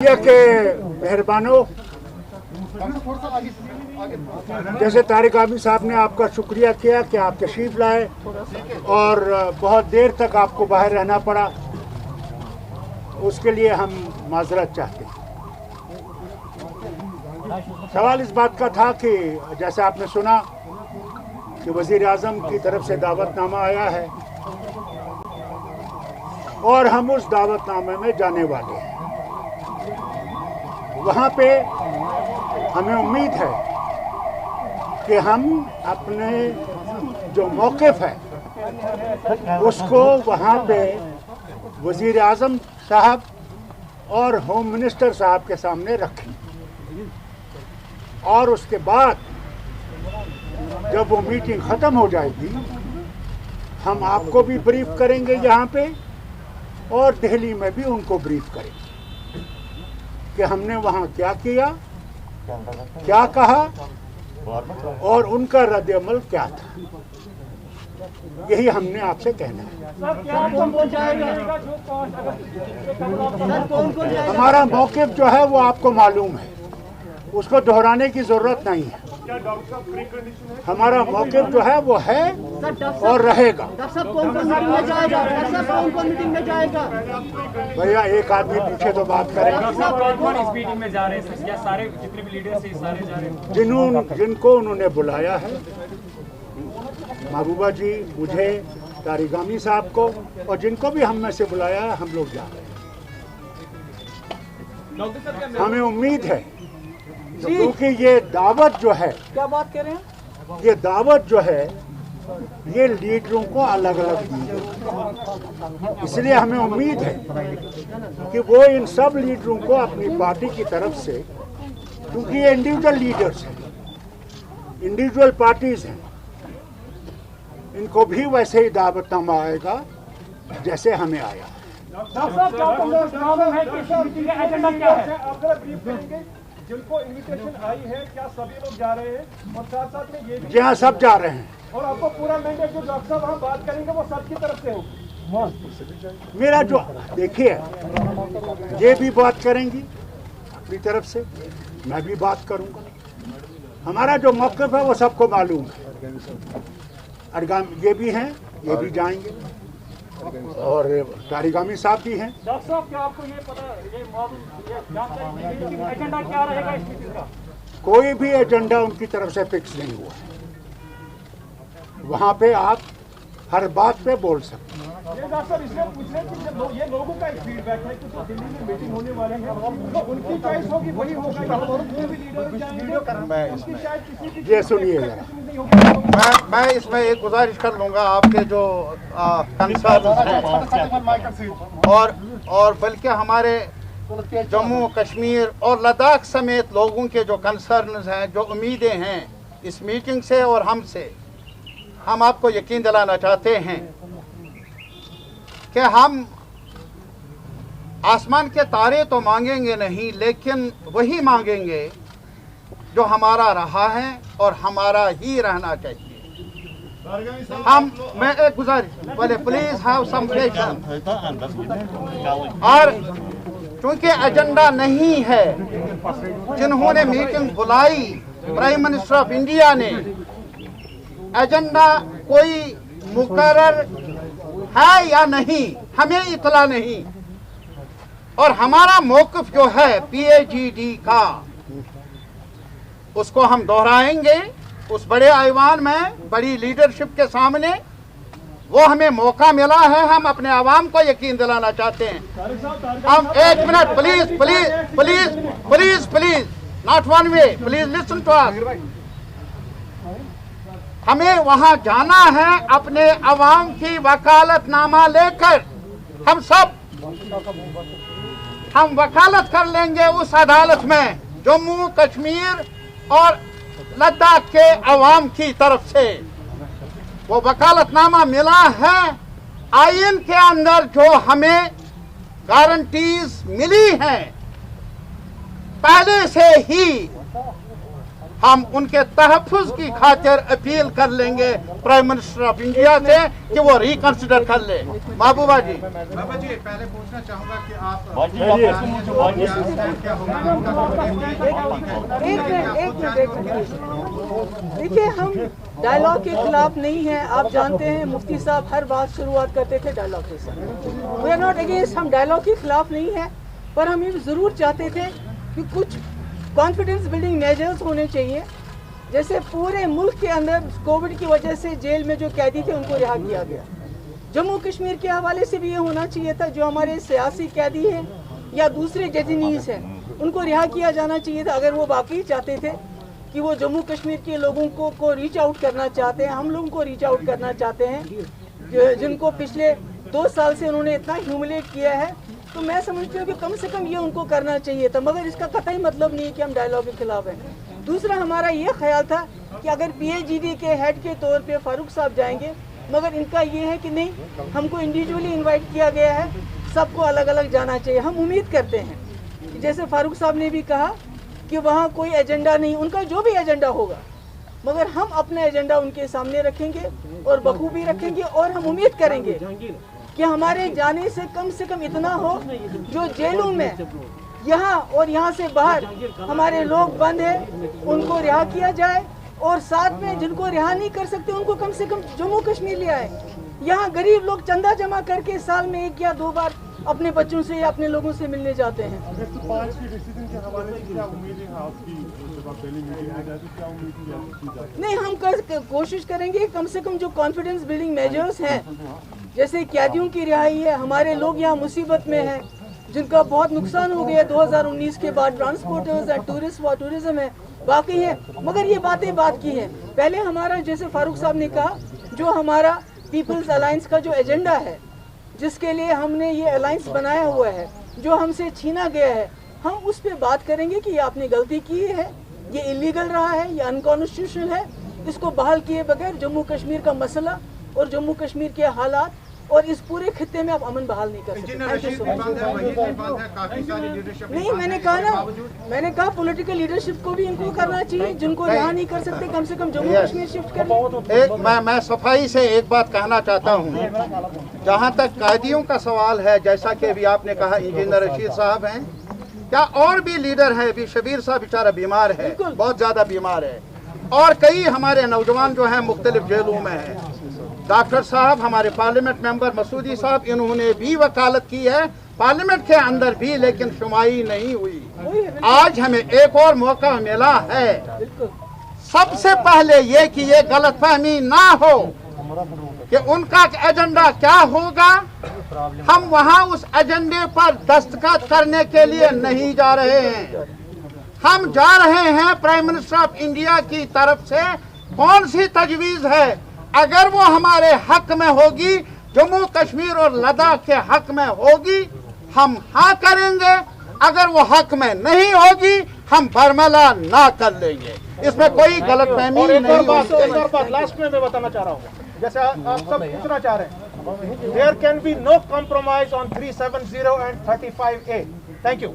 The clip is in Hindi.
के मेहरबानों, जैसे तारिक आबिद साहब ने आपका शुक्रिया किया कि आप तशरीफ लाए और बहुत देर तक आपको बाहर रहना पड़ा, उसके लिए हम माजरत चाहते हैं। सवाल इस बात का था कि जैसे आपने सुना कि वज़ीर आज़म की तरफ से दावतनामा आया है और हम उस दावतनामे में जाने वाले हैं। वहाँ पे हमें उम्मीद है कि हम अपने जो मौक़िफ़ है उसको वहाँ पे वज़ीर आज़म साहब और होम मिनिस्टर साहब के सामने रखें और उसके बाद जब वो मीटिंग ख़त्म हो जाएगी हम आपको भी ब्रीफ करेंगे यहाँ पे और दिल्ली में भी उनको ब्रीफ करेंगे कि हमने वहाँ क्या किया, क्या कहा और उनका रद्द-ए-अमल क्या था। यही हमने आपसे कहना है। हमारा मौक़िफ़ जो है वो आपको मालूम है, उसको दोहराने की ज़रूरत नहीं है। हमारा मौक़िफ़ जो है वो है और रहेगा। भैया एक आदमी पीछे तो बात करें। जिनको उन्होंने बुलाया है, महबूबा जी, मुझे, तारिक आबिद साहब को और जिनको भी हम में से बुलाया है, हम लोग जा रहे हैं। हमें उम्मीद है क्योंकि ये दावत जो है, क्या बात कर रहे हैं, ये दावत जो है ये लीडरों को अलग अलग दी है, इसलिए हमें उम्मीद है कि वो इन सब लीडरों को अपनी पार्टी की तरफ से, क्योंकि ये इंडिविजुअल लीडर्स हैं, इंडिविजुअल पार्टीज हैं, इनको भी वैसे ही दावतनामा आएगा जैसे हमें आया। जिनको इन्विटेशन आई है, क्या सभी लोग जा रहे हैं और साथ साथ में ये भी जी हाँ, सब जा रहे हैं और आपको पूरा मैंडेट जो डॉक्टर साहब हम बात करेंगे वो सबकी तरफ से होगी। मेरा जो देखिए, ये भी बात करेंगी अपनी तरफ से, मैं भी बात करूंगा। हमारा जो मौक़िफ़ है वो सबको मालूम है। अरगाम ये भी हैं, ये भी जाएंगे और तारिक आबिद साहब भी हैं। डॉक्टर साहब, क्या आपको ये पता, ये एजेंडा क्या रहेगा इस मीटिंग का? कोई भी एजेंडा उनकी तरफ से फिक्स नहीं हुआ है। वहाँ पे आप हर बात पे बोल सकते हैं। ये डॉक्टर साहब इसलिए पूछ रहे हैं कि ये लोगों का एक फीडबैक है कि जो दिल्ली में मीटिंग होने वाले हैं तो उनकी चॉइस होगी, वही होगा। कोई भी लीडर उनकी शायद किसी की ये सुनिए जरा, मैं इसमें एक गुजारिश कर लूँगा, आपके जो कंसर्न हैं और बल्कि हमारे जम्मू कश्मीर और लद्दाख समेत लोगों के जो कंसर्न हैं, जो उम्मीदें हैं इस मीटिंग से और हमसे, हम आपको यकीन दिलाना चाहते हैं कि हम आसमान के तारे तो मांगेंगे नहीं, लेकिन वही मांगेंगे जो हमारा रहा है और हमारा ही रहना चाहिए। मैं एक गुजारिश, बोले प्लीज हैव सम पेशेंस। और चूंकि एजेंडा नहीं है, जिन्होंने मीटिंग बुलाई प्राइम मिनिस्टर ऑफ इंडिया ने, एजेंडा कोई मुकर्रर है या नहीं हमें इतला नहीं, और हमारा मौक़िफ़ जो है PAGD का, उसको हम दोहराएंगे उस बड़े ऐवान में, बड़ी लीडरशिप के सामने। वो हमें मौका मिला है, हम अपने आवाम को यकीन दिलाना चाहते हैं। हम एक minute, please please please please please, not one way, please listen to us. हमें वहां जाना है अपने अवाम की वकालतनामा लेकर। हम वकालत कर लेंगे उस अदालत में जम्मू कश्मीर और लद्दाख के अवाम की तरफ से। वो वकालतनामा मिला है, आईन के अंदर जो हमें गारंटीज मिली हैं पहले से ही, हम उनके तहफ़्फ़ुज़ की खातिर अपील कर लेंगे प्राइम मिनिस्टर ऑफ इंडिया से कि वो रिकंसिडर कर ले। महबूबा जी। बाबा जी, पहले पूछना चाहूँगा कि आप देखिए, हम डायलॉग के खिलाफ नहीं हैं। आप जानते हैं मुफ्ती साहब हर बात शुरुआत करते थे डायलॉग के साथ। वी आर नॉट अगेंस्ट, हम डायलॉग के खिलाफ नहीं हैं, पर हम ये ज़रूर चाहते थे कि कुछ कॉन्फिडेंस बिल्डिंग मेजर्स होने चाहिए। जैसे पूरे मुल्क के अंदर कोविड की वजह से जेल में जो कैदी थे उनको रिहा किया गया। जम्मू कश्मीर के हवाले से भी ये होना चाहिए था, जो हमारे सियासी कैदी हैं या दूसरे डेटेनीज हैं उनको रिहा किया जाना चाहिए था। अगर वो वाकई चाहते थे कि वो जम्मू कश्मीर के लोगों को रीच आउट करना चाहते हैं, हम लोगों को रीच आउट करना चाहते हैं, जिनको पिछले 2 साल से उन्होंने इतना ह्यूमिलेट किया है, तो मैं समझती हूँ कि कम से कम ये उनको करना चाहिए था। मगर इसका कतई मतलब नहीं है कि हम डायलॉग के खिलाफ हैं। दूसरा, हमारा ये ख्याल था कि अगर PAGD के हेड के तौर पे फारूक साहब जाएंगे, मगर इनका ये है कि नहीं, हमको इंडिविजुअली इनवाइट किया गया है, सबको अलग अलग जाना चाहिए। हम उम्मीद करते हैं कि जैसे फारूक साहब ने भी कहा कि वहाँ कोई एजेंडा नहीं, उनका जो भी एजेंडा होगा, मगर हम अपना एजेंडा उनके सामने रखेंगे और बखूबी रखेंगे। और हम उम्मीद करेंगे कि हमारे जाने से कम इतना हो, जो जेलों में यहाँ और यहाँ से बाहर हमारे लोग बंद हैं उनको रिहा किया जाए, और साथ में जिनको रिहा नहीं कर सकते उनको कम से कम जम्मू कश्मीर ले आए। यहाँ गरीब लोग चंदा जमा करके साल में 1 या 2 बार अपने बच्चों से या अपने लोगों से मिलने जाते हैं। नहीं, हम कोशिश करेंगे कम से कम जो कॉन्फिडेंस बिल्डिंग मेजर्स हैं, जैसे कैदियों की रिहाई है, हमारे लोग यहाँ मुसीबत में हैं जिनका बहुत नुकसान हो गया 2019 के बाद, ट्रांसपोर्टर्स हैं, टूरिज्म है, बाकी है। मगर ये बातें बात की है। पहले हमारा, जैसे फारूक साहब ने कहा, जो हमारा पीपल्स अलायंस का जो एजेंडा है, जिसके लिए हमने ये अलायंस बनाया हुआ है, जो हमसे छीना गया है, हम उस पर बात करेंगे कि ये आपने गलती की है, ये इलीगल रहा है, ये अनकॉन्स्टिट्यूशनल है। इसको बहाल किए बगैर जम्मू कश्मीर का मसला और जम्मू कश्मीर के हालात और इस पूरे खित्ते में आप अमन बहाल नहीं कर सकते। नहीं, मैंने कहा पॉलिटिकल लीडरशिप को भी इनको करना चाहिए, जिनको रिहा नहीं कर सकते कम से कम जम्मू कश्मीर शिफ्ट करें। मैं सफाई से एक बात कहना चाहता हूँ। जहाँ तक कैदियों का सवाल है, जैसा कि अभी आपने कहा इंजीनियर रशीद साहब हैं, क्या और भी लीडर है? अभी शबीर साहब बेचारा बीमार है, बहुत ज्यादा बीमार है, और कई हमारे नौजवान जो हैं मुख्तलिफ जेलों में हैं। डॉक्टर साहब, हमारे पार्लियामेंट मेंबर मसूदी साहब, इन्होंने भी वकालत की है पार्लियामेंट के अंदर भी, लेकिन सुनवाई नहीं हुई। आज हमें एक और मौका मिला है। सबसे पहले ये कि ये गलतफहमी ना हो कि उनका एजेंडा क्या होगा। हम वहां उस एजेंडे पर दस्तखत करने के लिए नहीं जा रहे हैं। हम जा रहे हैं प्राइम मिनिस्टर ऑफ इंडिया की तरफ से कौन सी तजवीज़ है, अगर वो हमारे हक में होगी, जम्मू कश्मीर और लद्दाख के हक में होगी, हम हाँ करेंगे। अगर वो हक में नहीं होगी, हम बरमला ना कर लेंगे। इसमें कोई गलतफहमी नहीं होगी। एक और बात लास्ट में मैं बताना चाह रहा हूँ, जैसे आप सब पूछना चाह रहे हैं, there can be no compromise on 370 and 35A। Thank you.